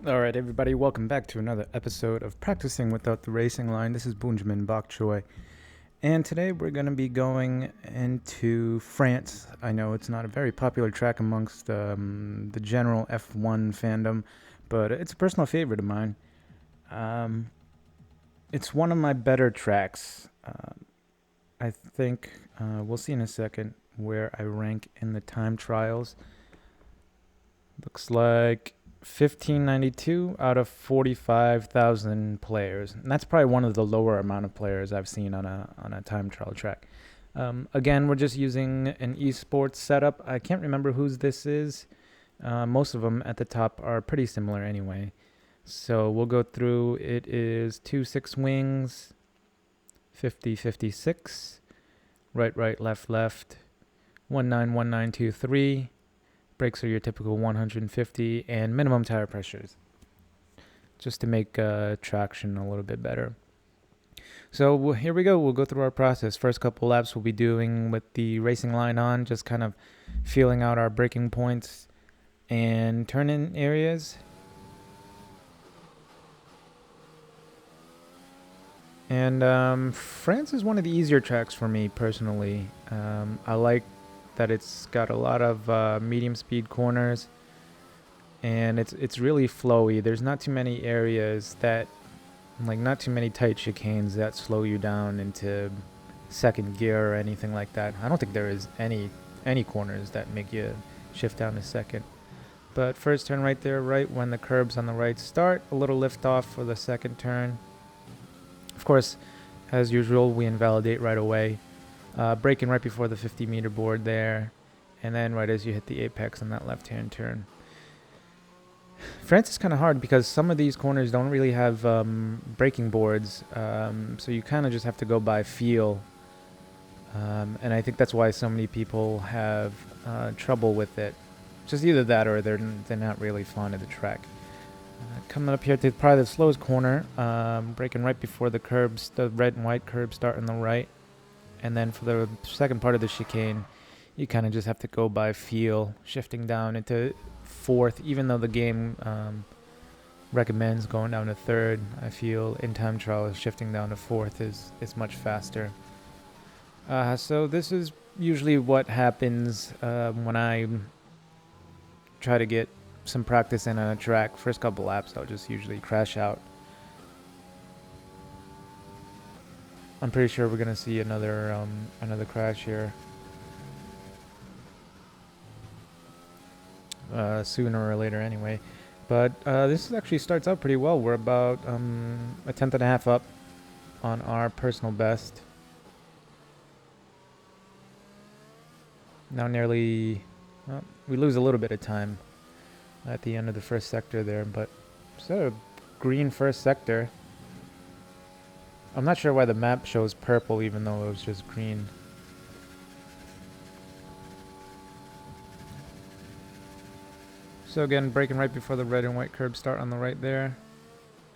Alright, everybody, welcome back to another episode of Practicing Without the Racing Line. This is Benjamin Bok Choy, and today we're going to be going into France. I know it's not a very popular track amongst the general F1 fandom, but it's a personal favorite of mine. Um, it's one of my better tracks. I think we'll see in a second where I rank in the time trials. Looks like 1592 out of 45,000 players, and that's probably one of the lower amount of players I've seen on a time trial track. Again, we're just using an esports setup. I can't remember whose this is. Most of them at the top are pretty similar anyway. So we'll go through. It is 2 6 wings, 50-56, right, left, 19-19-2-3. Brakes are your typical 150, and minimum tire pressures, just to make traction a little bit better. So here we go. We'll go through our process. First couple laps we'll be doing with the racing line on, just kind of feeling out our braking points and turn-in areas. And France is one of the easier tracks for me personally. I like that it's got a lot of medium speed corners, and it's really flowy. There's not too many areas that, like, not too many tight chicanes that slow you down into second gear or anything like that. I don't think there is any corners that make you shift down to second. But first turn right there, right when the curbs on the right start, a little lift off for the second turn. Of course, as usual, we invalidate right away. Braking right before the 50-meter board there, and then right as you hit the apex on that left-hand turn. France is kind of hard because some of these corners don't really have braking boards, so you kind of just have to go by feel. And I think that's why so many people have trouble with it. Just either that or they're not really fond of the track. Coming up here to probably the slowest corner, braking right before the curbs, the red and white curbs start on the right. And then for the second part of the chicane, you kind of just have to go by feel, shifting down into fourth, even though the game recommends going down to third. I feel in time trials shifting down to fourth is much faster. So this is usually what happens when I try to get some practice in on a track. First couple laps, I'll just usually crash out. I'm pretty sure we're gonna see another crash here sooner or later anyway. But this actually starts out pretty well. We're about a tenth and a half up on our personal best. Now nearly, we lose a little bit of time at the end of the first sector there, but instead of green first sector, I'm not sure why the map shows purple even though it was just green. So again, braking right before the red and white curb start on the right there.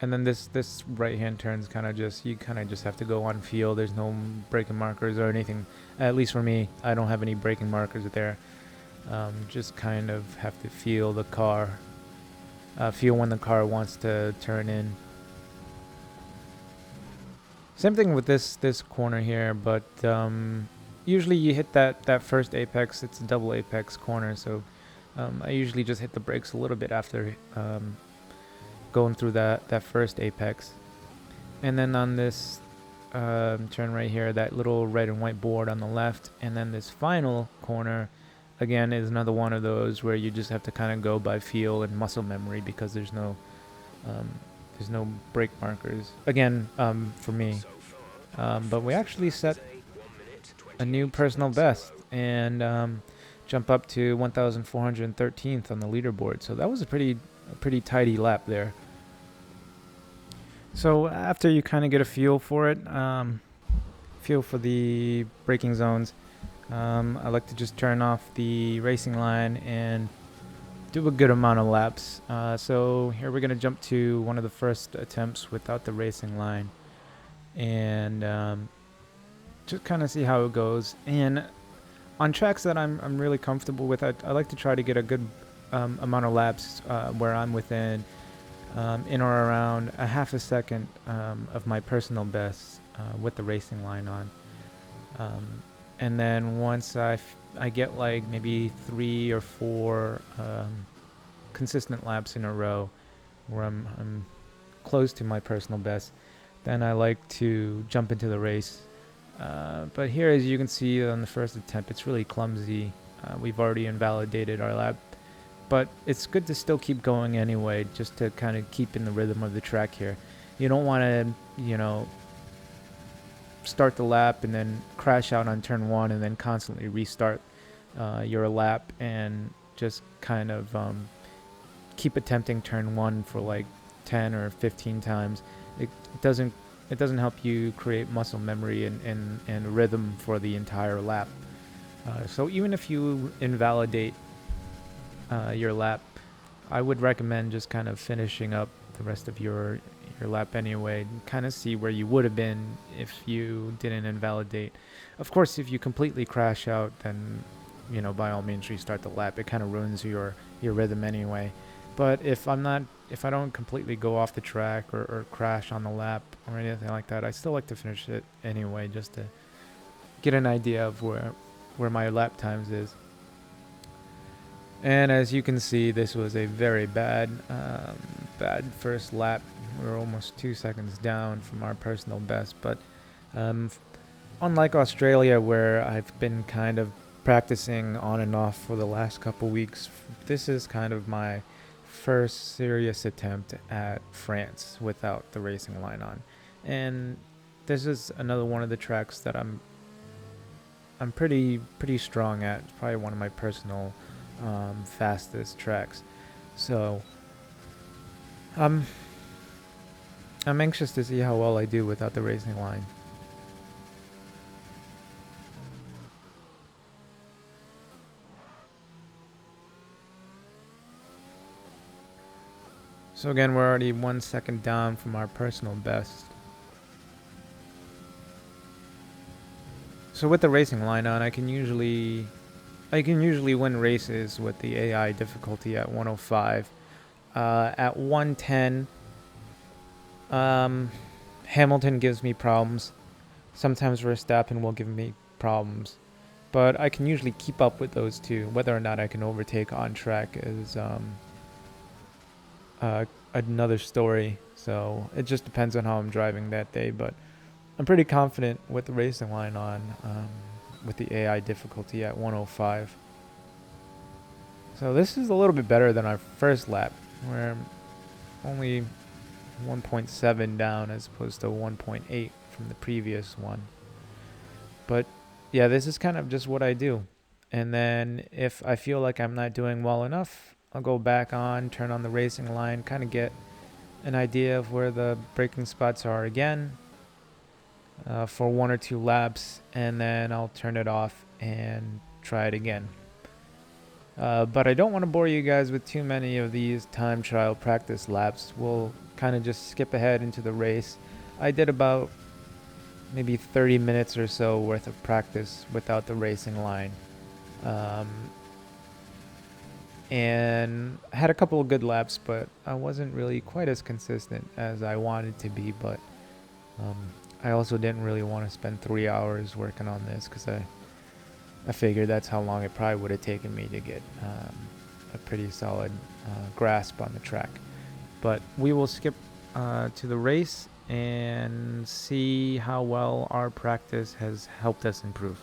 And then this right hand turn's kind of just, you kind of just have to go on feel. There's no braking markers or anything. At least for me, I don't have any braking markers there. Just kind of have to feel the car, feel when the car wants to turn in. Same thing with this corner here, but usually you hit that first apex. It's a double apex corner, so I usually just hit the brakes a little bit after going through that first apex. And then on this turn right here, that little red and white board on the left, and then this final corner, again, is another one of those where you just have to kind of go by feel and muscle memory because there's no brake markers. Again, for me. But we actually set a new personal best and jump up to 1,413th on the leaderboard. So that was a pretty tidy lap there. So after you kind of get a feel for it, feel for the braking zones, I like to just turn off the racing line and do a good amount of laps. So here we're going to jump to one of the first attempts without the racing line and just kind of see how it goes. And on tracks that I'm really comfortable with, I like to try to get a good amount of laps where I'm within in or around a half a second of my personal best with the racing line on. And then once I get like maybe 3 or 4 consistent laps in a row where I'm close to my personal best, then I like to jump into the race. But here, as you can see on the first attempt, it's really clumsy. We've already invalidated our lap, but it's good to still keep going anyway, just to kind of keep in the rhythm of the track here. You don't want to, start the lap and then crash out on turn 1 and then constantly restart your lap and just kind of keep attempting turn 1 for like 10 or 15 times. It doesn't help you create muscle memory and rhythm for the entire lap. So even if you invalidate your lap, I would recommend just kind of finishing up the rest of your lap anyway, kind of see where you would have been if you didn't invalidate. Of course, if you completely crash out, then by all means restart the lap. It kind of ruins your rhythm anyway. But if I don't completely go off the track or crash on the lap or anything like that, I still like to finish it anyway, just to get an idea of where my lap times is. And as you can see, this was a very bad first lap. We were almost 2 seconds down from our personal best. But unlike Australia, where I've been kind of practicing on and off for the last couple weeks, this is kind of my first serious attempt at France without the racing line on. And this is another one of the tracks that I'm pretty strong at. It's probably one of my personal fastest tracks. So I'm anxious to see how well I do without the racing line. So again, we're already 1 second down from our personal best. So with the racing line on, I can usually win races with the AI difficulty at 105. At 110, Hamilton gives me problems. Sometimes Verstappen will give me problems. But I can usually keep up with those two. Whether or not I can overtake on track is another story. So it just depends on how I'm driving that day. But I'm pretty confident with the racing line on, with the AI difficulty at 105. So this is a little bit better than our first lap, where I'm only 1.7 down as opposed to 1.8 from the previous one. But yeah, this is kind of just what I do. And then if I feel like I'm not doing well enough, I'll go back on, turn on the racing line, kind of get an idea of where the braking spots are again for 1 or 2 laps, and then I'll turn it off and try it again. But I don't want to bore you guys with too many of these time trial practice laps. We'll kind of just skip ahead into the race. I did about maybe 30 minutes or so worth of practice without the racing line. And I had a couple of good laps, but I wasn't really quite as consistent as I wanted to be. But I also didn't really want to spend 3 hours working on this, because I figured that's how long it probably would have taken me to get a pretty solid grasp on the track. But we will skip to the race and see how well our practice has helped us improve.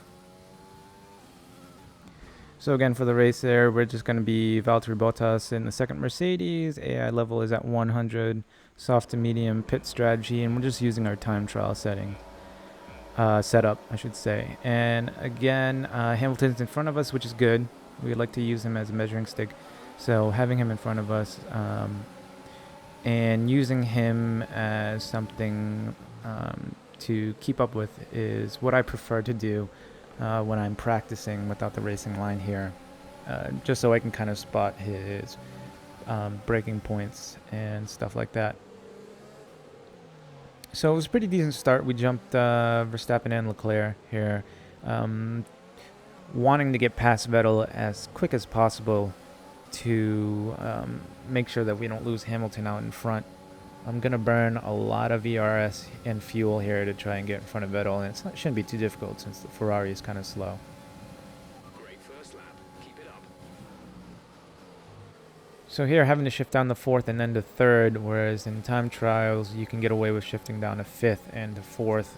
So again, for the race there, we're just going to be Valtteri Bottas in the second Mercedes. AI level is at 100, soft to medium pit strategy, and we're just using our time trial setup, I should say. And again, Hamilton's in front of us, which is good. We like to use him as a measuring stick. So having him in front of us and using him as something to keep up with is what I prefer to do when I'm practicing without the racing line here, just so I can kind of spot his braking points and stuff like that. So it was a pretty decent start. We jumped Verstappen and Leclerc here, wanting to get past Vettel as quick as possible to make sure that we don't lose Hamilton out in front. I'm going to burn a lot of ERS and fuel here to try and get in front of Vettel, and it shouldn't be too difficult since the Ferrari is kind of slow. Great first lap. Keep it up. So here, having to shift down to 4th and then to 3rd, whereas in time trials, you can get away with shifting down to 5th and to 4th.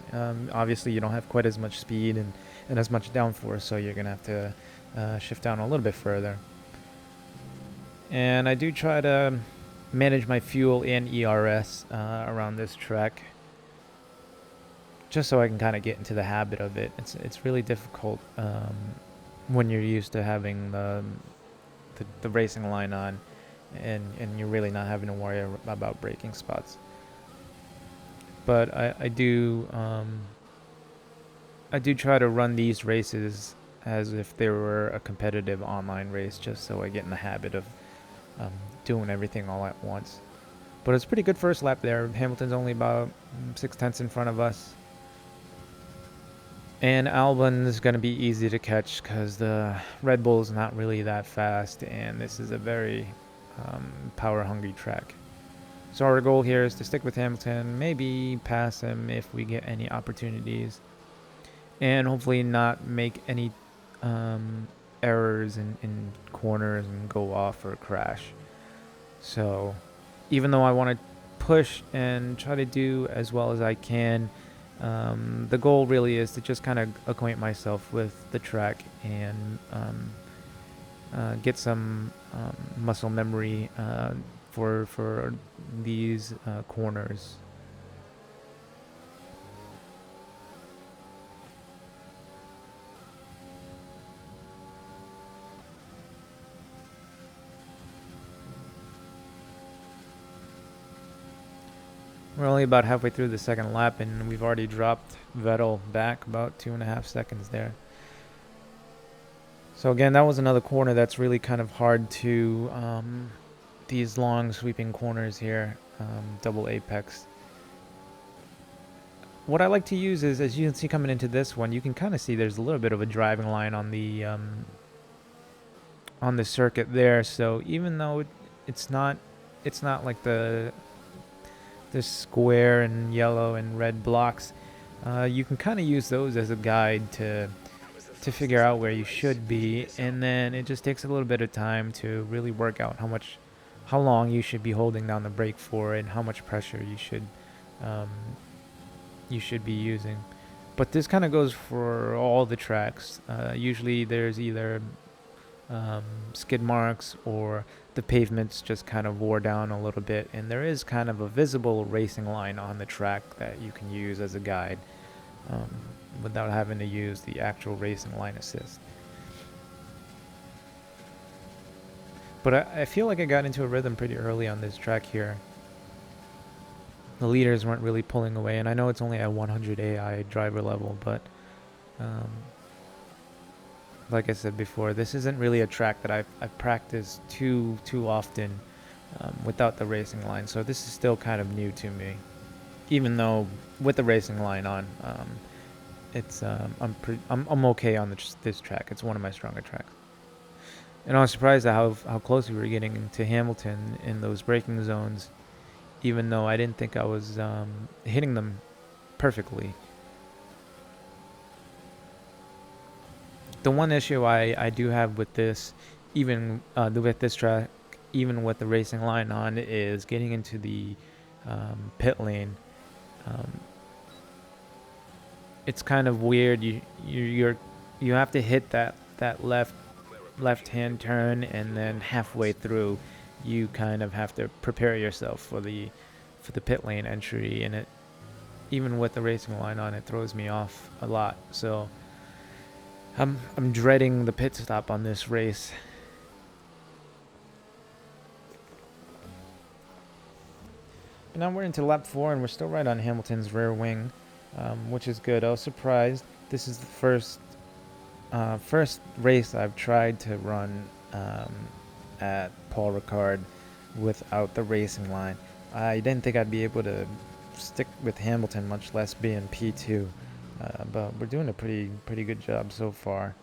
Obviously, you don't have quite as much speed and as much downforce, so you're going to have to shift down a little bit further. And I do try to manage my fuel and ERS around this track, just so I can kind of get into the habit of it. It's really difficult when you're used to having the racing line on, and you're really not having to worry about braking spots. But I do try to run these races as if they were a competitive online race, just so I get in the habit of doing everything all at once. But it's a pretty good first lap there. Hamilton's only about 0.6 in front of us. And Albon's going to be easy to catch because the Red Bull is not really that fast, and this is a very power-hungry track. So our goal here is to stick with Hamilton, maybe pass him if we get any opportunities, and hopefully not make any errors in corners and go off or crash. So even though I want to push and try to do as well as I can, the goal really is to just kind of acquaint myself with the track and get some muscle memory for these corners. We're only about halfway through the second lap, and we've already dropped Vettel back about 2.5 seconds there. So again, that was another corner that's really kind of hard to, these long sweeping corners here, double apex. What I like to use is, as you can see coming into this one, you can kind of see there's a little bit of a driving line on the circuit there. So even though it's not like the square and yellow and red blocks, you can kind of use those as a guide to figure out where you should be, and then it just takes a little bit of time to really work out how long you should be holding down the brake for and how much pressure you should be using. But this kind of goes for all the tracks. Usually there's either skid marks or the pavements just kind of wore down a little bit, and there is kind of a visible racing line on the track that you can use as a guide without having to use the actual racing line assist. But I feel like I got into a rhythm pretty early on this track here. The leaders weren't really pulling away, and I know it's only at 100 AI driver level, but like I said before, this isn't really a track that I've practiced too often without the racing line, so this is still kind of new to me. Even though with the racing line on, it's I'm okay on this track. It's one of my stronger tracks, and I was surprised at how close we were getting to Hamilton in those braking zones, even though I didn't think I was hitting them perfectly. The one issue I do have with this, even with this track, even with the racing line on, is getting into the pit lane. It's kind of weird. You have to hit that left-hand turn, and then halfway through, you kind of have to prepare yourself for the pit lane entry, and it, even with the racing line on, it throws me off a lot. So I'm dreading the pit stop on this race. But now we're into lap 4, and we're still right on Hamilton's rear wing, which is good. I was surprised. This is the first race I've tried to run at Paul Ricard without the racing line. I didn't think I'd be able to stick with Hamilton, much less be in P2. But we're doing a pretty good job so far.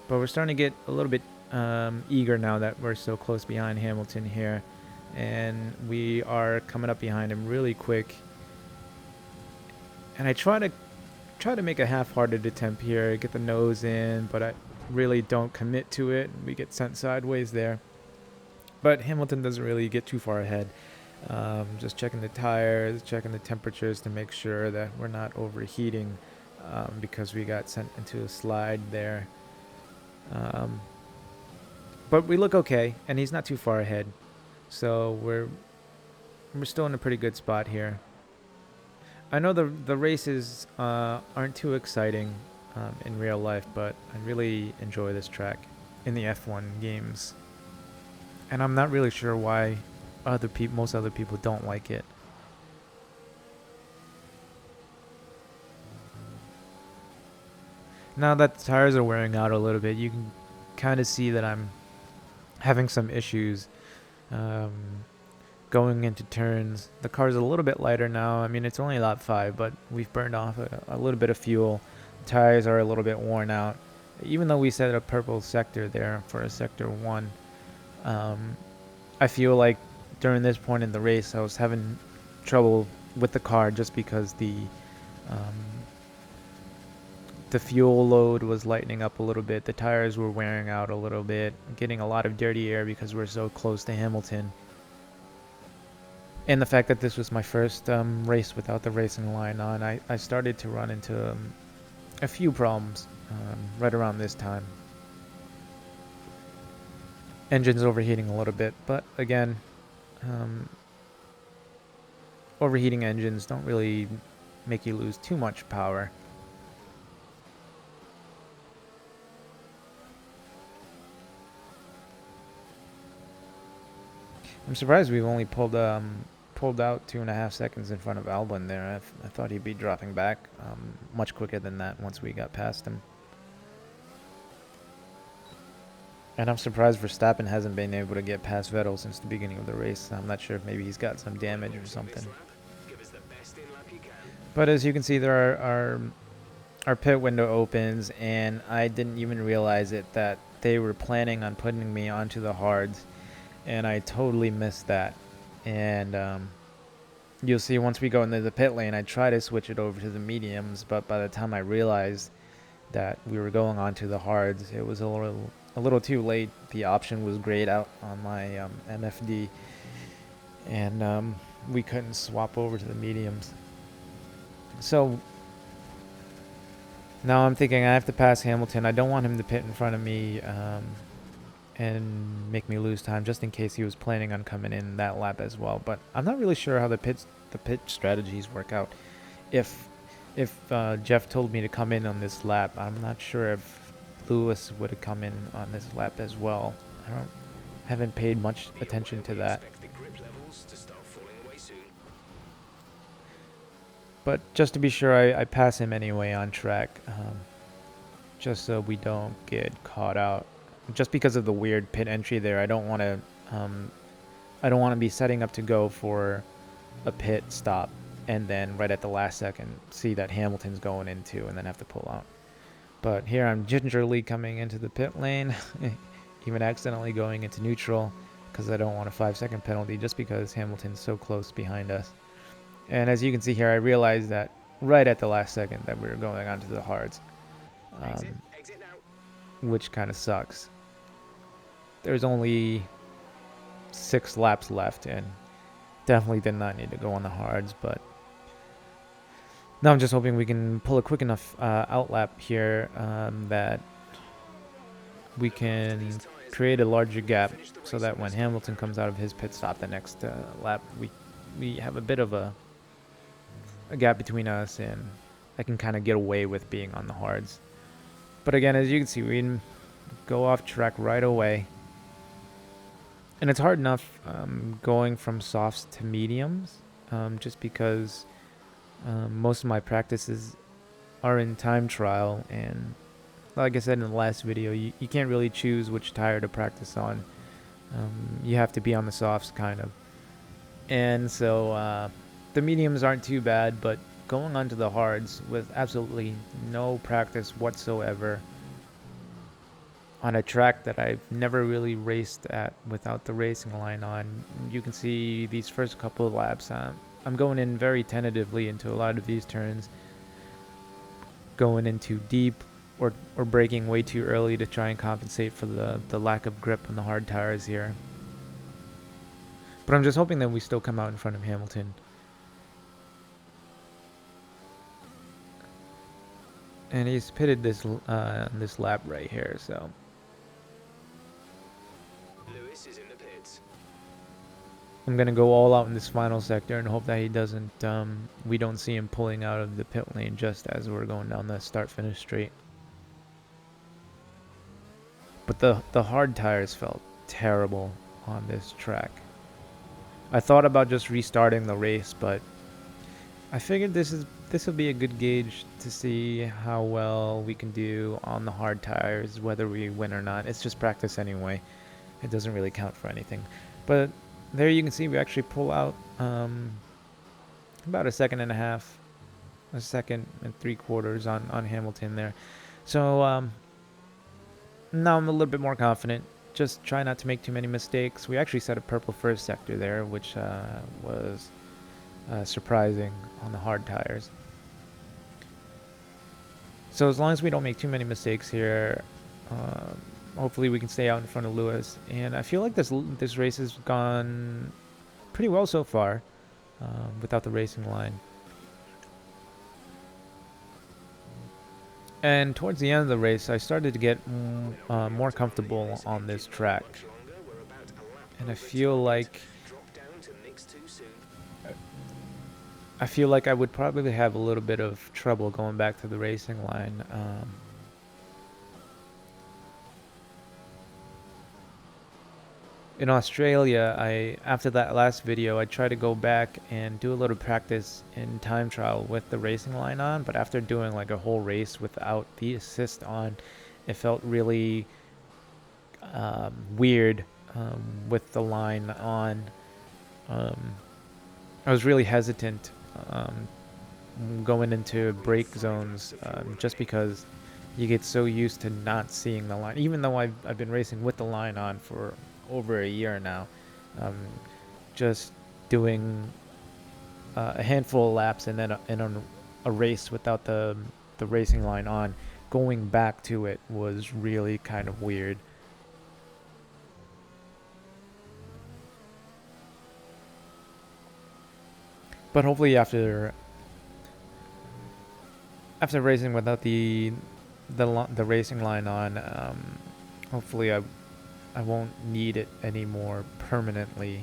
But we're starting to get a little bit eager now that we're so close behind Hamilton here, and we are coming up behind him really quick. And I try to make a half-hearted attempt here, get the nose in, but I really don't commit to it. We get sent sideways there. But Hamilton doesn't really get too far ahead. Just checking the tires, checking the temperatures to make sure that we're not overheating, because we got sent into a slide there. But we look okay, and he's not too far ahead. So we're still in a pretty good spot here. I know the races aren't too exciting in real life, but I really enjoy this track in the F1 games. And I'm not really sure why most other people don't like it. Now that the tires are wearing out a little bit, you can kind of see that I'm having some issues going into turns. The car's a little bit lighter now. I mean, it's only lap 5, but we've burned off a little bit of fuel. The tires are a little bit worn out. Even though we set a purple sector there for a sector 1, I feel like during this point in the race, I was having trouble with the car just because the fuel load was lightening up a little bit. The tires were wearing out a little bit, getting a lot of dirty air because we're so close to Hamilton. And the fact that this was my first race without the racing line on, I started to run into a few problems right around this time. Engine's overheating a little bit, but again, overheating engines don't really make you lose too much power. I'm surprised we've only pulled out 2.5 seconds in front of Albon there. I thought he'd be dropping back much quicker than that once we got past him. And I'm surprised Verstappen hasn't been able to get past Vettel since the beginning of the race. I'm not sure if maybe he's got some damage or something. But as you can see, there our pit window opens, and I didn't even realize it that they were planning on putting me onto the hards, and I totally missed that. And you'll see once we go into the pit lane, I try to switch it over to the mediums, but by the time I realized that we were going onto the hards, it was a little too late. The option was grayed out on my MFD, and we couldn't swap over to the mediums. So now I'm thinking I have to pass Hamilton. I don't want him to pit in front of me and make me lose time, just in case he was planning on coming in that lap as well. But I'm not really sure how the pit strategies work out. If Jeff told me to come in on this lap, I'm not sure if Lewis would have come in on this lap as well. Haven't paid much attention to that. But just to be sure, I pass him anyway on track, just so we don't get caught out. Just because of the weird pit entry there, I don't want to be setting up to go for a pit stop and then right at the last second see that Hamilton's going into and then have to pull out. But here I'm gingerly coming into the pit lane, even accidentally going into neutral because I don't want a 5-second penalty just because Hamilton's so close behind us. And as you can see here, I realized that right at the last second that we were going onto the hards, Exit now. which kind of sucks. There's only 6 laps left, and definitely did not need to go on the hards. But now I'm just hoping we can pull a quick enough outlap here that we can create a larger gap so that when Hamilton comes out of his pit stop the next lap, we have a bit of a gap between us, and I can kind of get away with being on the hards. But again, as you can see, we can go off track right away. And it's hard enough going from softs to mediums, just because most of my practices are in time trial. And like I said in the last video, you can't really choose which tire to practice on. You have to be on the softs, kind of. And so the mediums aren't too bad, but going onto the hards with absolutely no practice whatsoever on a track that I've never really raced at without the racing line on. You can see these first couple of laps, I'm going in very tentatively into a lot of these turns, going in too deep or braking way too early to try and compensate for the lack of grip on the hard tires here. But I'm just hoping that we still come out in front of Hamilton. And he's pitted this lap right here, so Lewis is in the pits. I'm gonna go all out in this final sector and hope that he doesn't. We don't see him pulling out of the pit lane just as we're going down the start-finish straight. But the hard tires felt terrible on this track. I thought about just restarting the race, but I figured this will be a good gauge to see how well we can do on the hard tires, whether we win or not. It's just practice anyway. It doesn't really count for anything. But there you can see we actually pull out about a second and a half, a second and 3/4 on Hamilton there. So now I'm a little bit more confident. Just try not to make too many mistakes. We actually set a purple first sector there, which was surprising on the hard tires. So as long as we don't make too many mistakes here, hopefully we can stay out in front of Lewis. And I feel like this race has gone pretty well so far without the racing line. And towards the end of the race, I started to get more comfortable on this track. And I feel like I would probably have a little bit of trouble going back to the racing line. In Australia, after that last video, I tried to go back and do a little practice in time trial with the racing line on, but after doing like a whole race without the assist on, it felt really weird with the line on. I was really hesitant going into brake zones just because you get so used to not seeing the line. Even though I've been racing with the line on for over a year now, just doing a handful of laps and then a race without the racing line on, going back to it was really kind of weird. But hopefully after racing without the racing line on, hopefully I won't need it anymore permanently.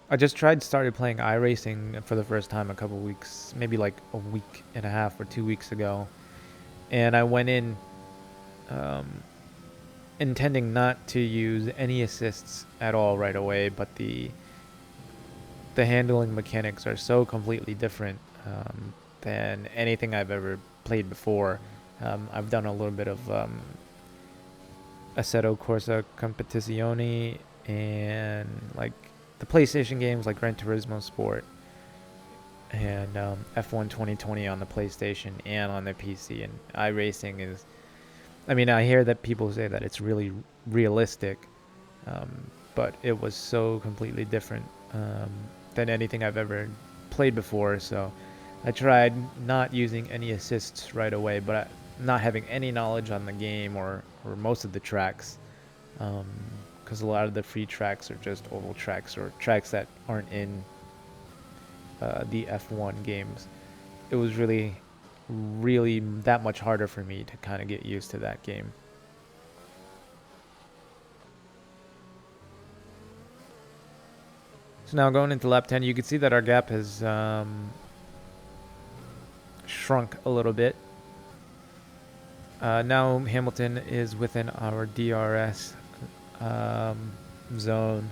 I just started playing iRacing for the first time a couple weeks, maybe like a week and a half or 2 weeks ago, and I went in intending not to use any assists at all right away, but the handling mechanics are so completely different than anything I've ever played before. I've done a little bit of Assetto Corsa Competizione and like the PlayStation games like Gran Turismo Sport and F1 2020 on the PlayStation and on the PC. And iRacing is, I mean, I hear that people say that it's really realistic, but it was so completely different than anything I've ever played before. So I tried not using any assists right away, but not having any knowledge on the game or most of the tracks, because a lot of the free tracks are just oval tracks or tracks that aren't in the F1 games. It was really that much harder for me to kind of get used to that game. So now going into lap 10, you can see that our gap has shrunk a little bit. Now Hamilton is within our DRS zone.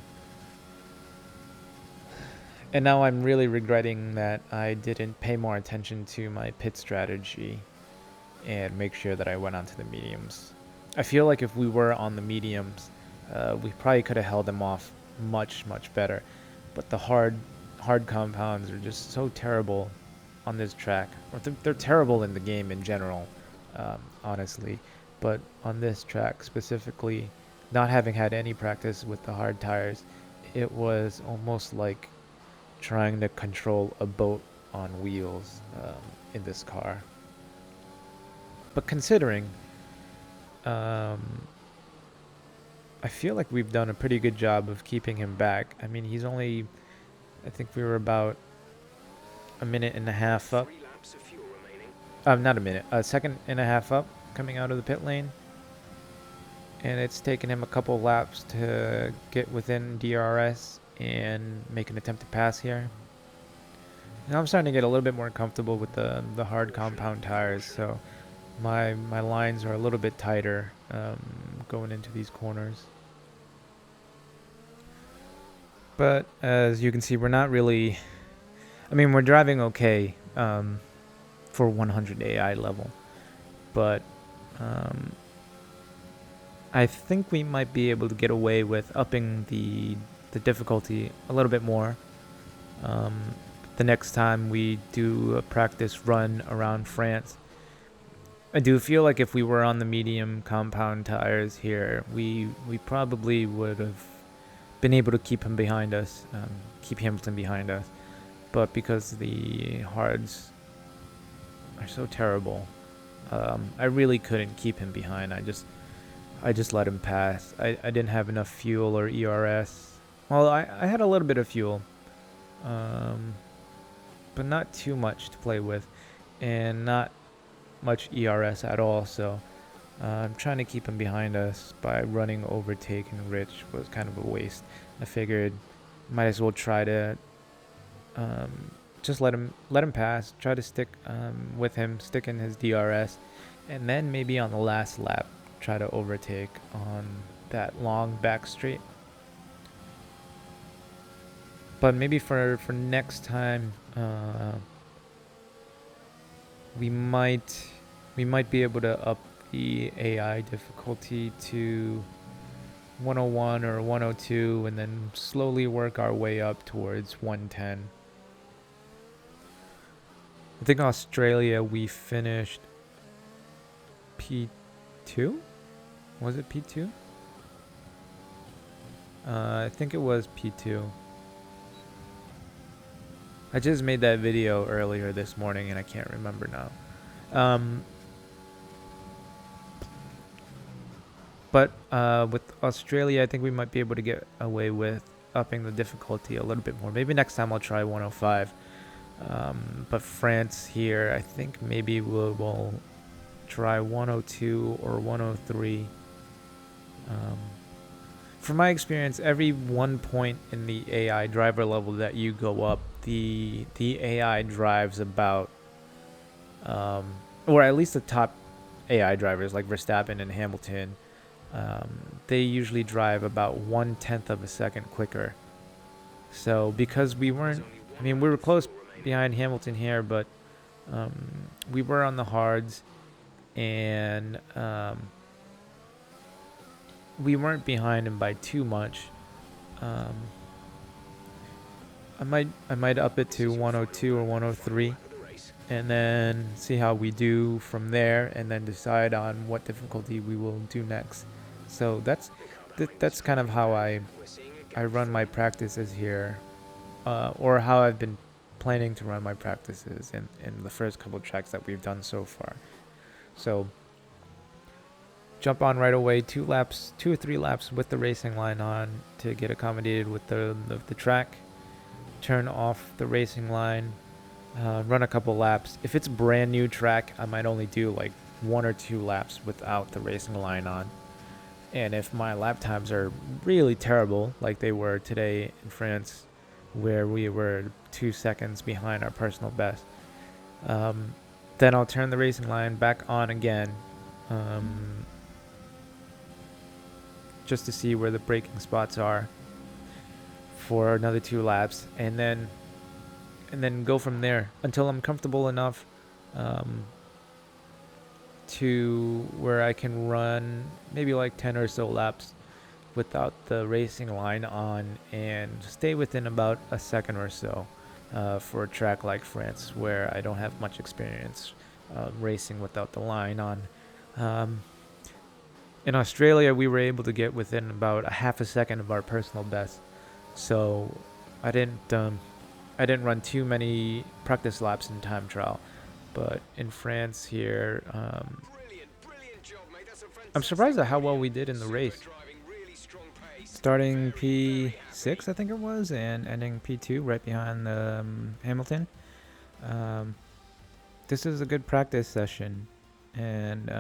And now I'm really regretting that I didn't pay more attention to my pit strategy and make sure that I went onto the mediums. I feel like if we were on the mediums, we probably could have held them off much better. But the hard compounds are just so terrible on this track. Or they're terrible in the game in general, honestly. But on this track specifically, not having had any practice with the hard tires, it was almost like trying to control a boat on wheels in this car. But considering, um, I feel like we've done a pretty good job of keeping him back. I mean, he's only, I think we were about a minute and a half up. 3 laps of fuel remaining. Not a minute, a second and a half up coming out of the pit lane. And it's taken him a couple laps to get within DRS and make an attempt to pass here. Now I'm starting to get a little bit more comfortable with the hard compound tires, so my lines are a little bit tighter going into these corners. But as you can see, we're not really... I mean, we're driving okay for 100 AI level, but I think we might be able to get away with upping the difficulty a little bit more the next time we do a practice run around France. I do feel like if we were on the medium compound tires here, we probably would have been able to keep him behind us, keep Hamilton behind us. But because the hards are so terrible, I really couldn't keep him behind. I just let him pass. I didn't have enough fuel or ERS. Well, I had a little bit of fuel, but not too much to play with, and not much ERS at all. So I'm trying to keep him behind us by running overtake and Rich was kind of a waste. I figured might as well try to just let him pass, try to stick with him, stick in his DRS, and then maybe on the last lap try to overtake on that long back straight. But maybe for next time, we might be able to up the AI difficulty to 101 or 102 and then slowly work our way up towards 110. I think Australia we finished P2? Was it P2? I think it was P2. I just made that video earlier this morning and I can't remember now. But with Australia, I think we might be able to get away with upping the difficulty a little bit more. Maybe next time I'll try 105. But France here, I think maybe we'll try 102 or 103. From my experience, every 1 point in the AI driver level that you go up, the AI drives about, or at least the top AI drivers like Verstappen and Hamilton, they usually drive about 1/10 of a second quicker. So because we weren't, I mean, we were close behind Hamilton here, but we were on the hards, and we weren't behind him by too much. I might up it to 102 or 103 and then see how we do from there, and then decide on what difficulty we will do next. So that's kind of how I run my practices here, or how I've been planning to run my practices in the first couple of tracks that we've done so far. So jump on right away, 2 or 3 laps with the racing line on to get accommodated with the track. Turn off the racing line, run a couple laps. If it's brand new track, I might only do like 1 or 2 laps without the racing line on. And if my lap times are really terrible, like they were today in France, where we were 2 seconds behind our personal best, then I'll turn the racing line back on again, just to see where the braking spots are for another 2 laps, and then go from there until I'm comfortable enough to where I can run maybe like 10 or so laps without the racing line on and stay within about a second or so for a track like France, where I don't have much experience racing without the line on. Um, in Australia, we were able to get within about a half a second of our personal best, so I didn't um, I didn't run too many practice laps in time trial. But in France here, Brilliant job, mate. That's a I'm fantastic surprised at how win well there. we did in the Super race. driving, really strong pace. Starting Very P6, I think it was, and ending P2 right behind Hamilton. Um, this is a good practice session, and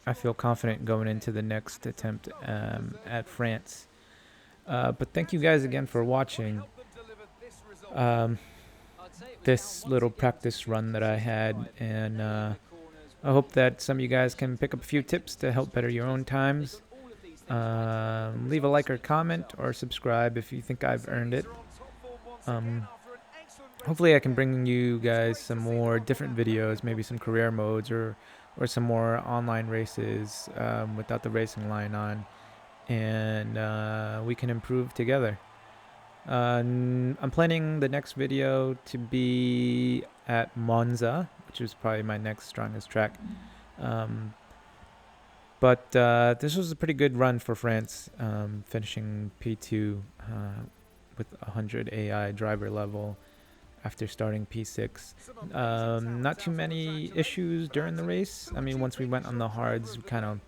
I feel confident going into the next attempt at France. But thank you guys again for watching this little practice run that I had, and I hope that some of you guys can pick up a few tips to help better your own times. Leave a like or comment or subscribe if you think I've earned it. Hopefully I can bring you guys some more different videos, maybe some career modes or some more online races without the racing line on, and we can improve together. I'm planning the next video to be at Monza, which is probably my next strongest track. But this was a pretty good run for France, finishing P2 with 100 AI driver level after starting P6. Not too many issues during the race. I mean, once we went on the hards, we kind of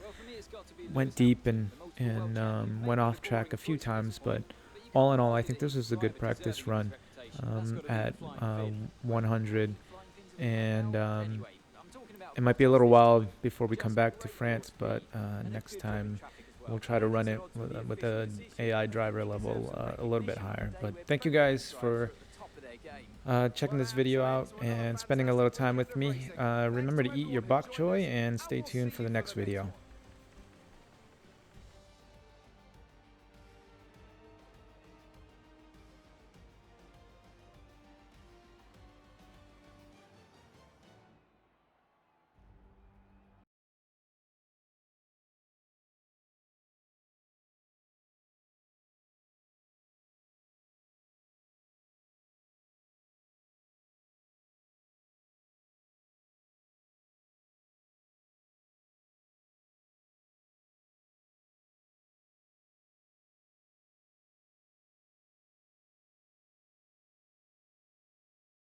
went deep and went off track a few times, but all in all, I think this was a good practice run at 100, and it might be a little while before we come back to France, but next time we'll try to run it with the AI driver level a little bit higher. But thank you guys for checking this video out and spending a little time with me. Remember to eat your bok choy and stay tuned for the next video.